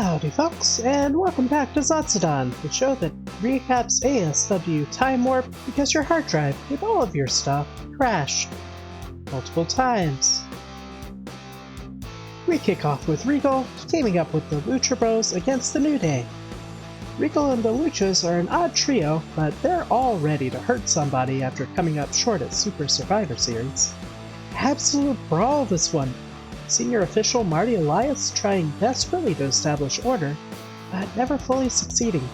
Howdy folks, and welcome back to Zatsudon, the show that recaps ASW Time Warp because your hard drive with all of your stuff crashed multiple times. We kick off with Regal teaming up with the Lucha Bros against the New Day. Regal and the Luchas are an odd trio, but they're all ready to hurt somebody after coming up short at Super Survivor Series. Absolute brawl this one. Senior official Marty Elias trying desperately to establish order, but never fully succeeding.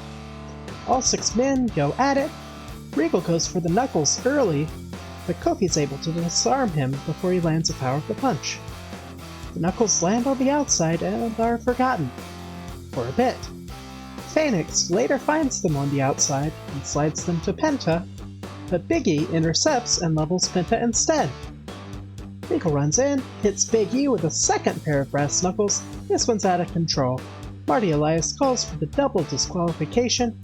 All 6 men go at it. Regal goes for the knuckles early, but Kofi's able to disarm him before he lands a powerful punch. The knuckles land on the outside and are forgotten. For a bit. Phoenix later finds them on the outside and slides them to Penta, but Big E intercepts and levels Penta instead. Regal runs in, hits Big E with a second pair of brass knuckles. This one's out of control. Marty Elias calls for the double disqualification,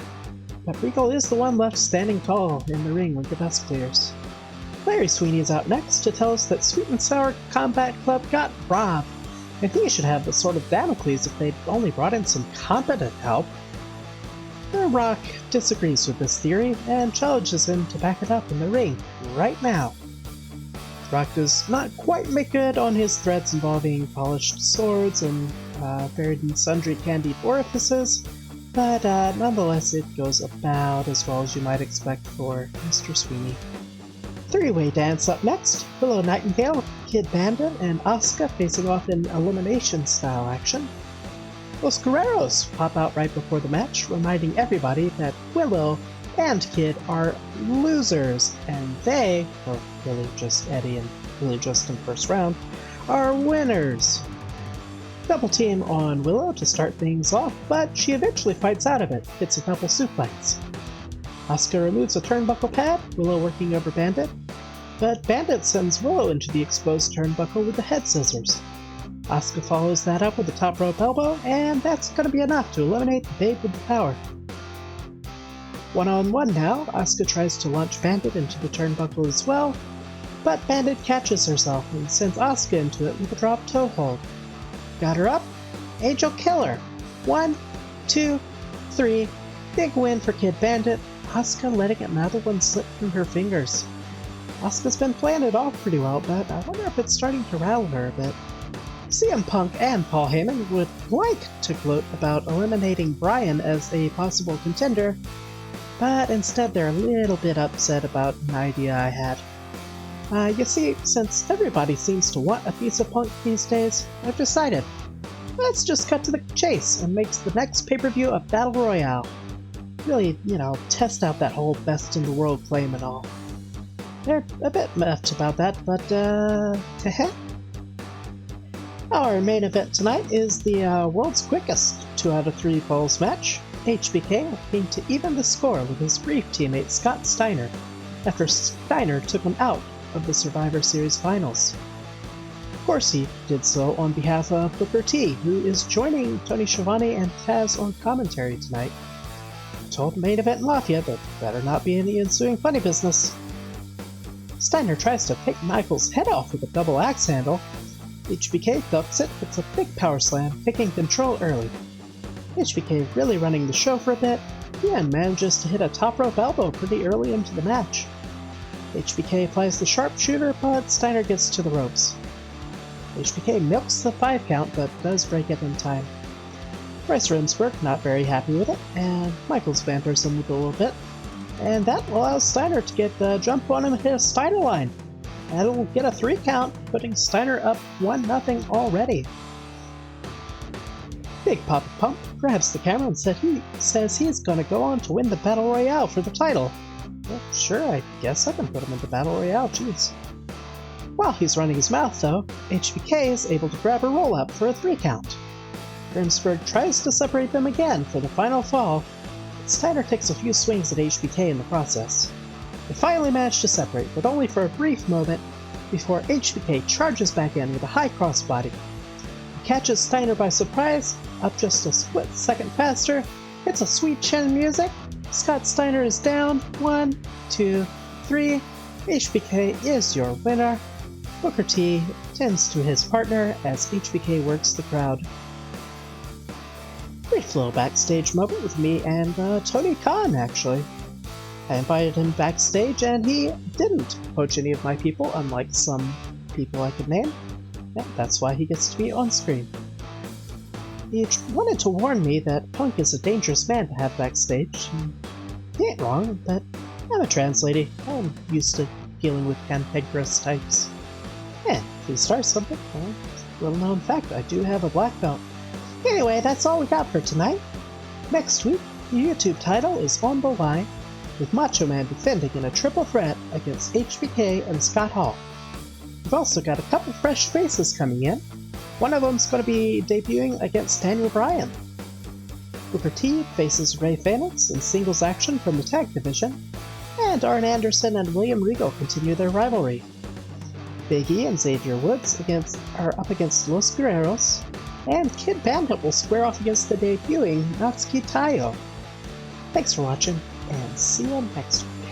but Regal is the one left standing tall in the ring when the dust clears. Larry Sweeney is out next to tell us that Sweet and Sour Combat Club got robbed, and he should have the sword of Damocles if they'd only brought in some competent help. Rock disagrees with this theory and challenges him to back it up in the ring right now. Rock does not quite make good on his threats involving polished swords and buried in sundry candied orifices, but nonetheless it goes about as well as you might expect for Mr. Sweeney. Three-way dance up next. Willow, Nightingale, Kid Bandit, and Asuka facing off in elimination-style action. Los Guerreros pop out right before the match, reminding everybody that Willow and Kid are losers, and they, or really just Eddie and really just in first round, are winners. Double team on Willow to start things off, but she eventually fights out of it, hits a double suplex. Asuka removes a turnbuckle pad, Willow working over Bandit, but Bandit sends Willow into the exposed turnbuckle with the head scissors. Asuka follows that up with a top rope elbow, and that's going to be enough to eliminate the Babe with the power. One-on-one now, Asuka tries to launch Bandit into the turnbuckle as well, but Bandit catches herself and sends Asuka into it with a drop toe hold. Got her up? Angel Killer! 1, 2, 3, big win for Kid Bandit, Asuka letting another one slip through her fingers. Asuka's been playing it off pretty well, but I wonder if it's starting to rattle her a bit. CM Punk and Paul Heyman would like to gloat about eliminating Bryan as a possible contender, but instead they're a little bit upset about an idea I had. You see, since everybody seems to want a piece of Punk these days, I've decided, let's just cut to the chase and make the next pay-per-view a Battle Royale. Really, test out that whole best-in-the-world claim and all. They're a bit miffed about that, but, heh. Our main event tonight is the world's quickest 2 out of 3 falls match. HBK looking to even the score with his brief teammate Scott Steiner, after Steiner took him out of the Survivor Series finals. Of course he did so on behalf of Booker T, who is joining Tony Schiavone and Taz on commentary tonight. Told main event Mafia that better not be any ensuing funny business. Steiner tries to pick Michael's head off with a double axe handle. HBK ducks it, hits a big power slam, taking control early. HBK really running the show for a bit, and manages to hit a top rope elbow pretty early into the match. HBK applies the sharpshooter, but Steiner gets to the ropes. HBK milks the 5 count, but does break it in time. Bryce Remsburg not very happy with it, and Michaels banters him with a little bit, and that allows Steiner to get the jump on him and hit a Steiner line. That'll get a 3 count, putting Steiner up 1-0 already. Big Papa Pump grabs the camera and says he's gonna go on to win the Battle Royale for the title. Well, sure, I guess I can put him in the Battle Royale, jeez. While he's running his mouth, though, HBK is able to grab a roll-up for a 3 count. Remsburg tries to separate them again for the final fall, but Steiner takes a few swings at HBK in the process. They finally manage to separate, but only for a brief moment, before HBK charges back in with a high crossbody. He catches Steiner by surprise, up just a split second faster, hits a sweet chin music, Scott Steiner is down, 1, 2, 3, HBK is your winner. Booker T tends to his partner as HBK works the crowd. brief little backstage moment with me and Tony Khan, actually. I invited him backstage and he didn't poach any of my people, unlike some people I could name. Yeah, that's why he gets to be on screen. He wanted to warn me that Punk is a dangerous man to have backstage. He ain't wrong, but I'm a trans lady. I'm used to dealing with cantankerous types. And if he starts something, well, little known fact, I do have a black belt. Anyway, that's all we got for tonight. Next week, the YouTube title is on the line, with Macho Man defending in a triple threat against HBK and Scott Hall. We've also got a couple fresh faces coming in. One of them's going to be debuting against Daniel Bryan. Booker T faces Ray Phoenix in singles action from the tag division, and Arn Anderson and William Regal continue their rivalry. Big E and Xavier Woods are up against Los Guerreros, and Kid Bandit will square off against the debuting Natsuki Taiyo. Thanks for watching, and see you next week.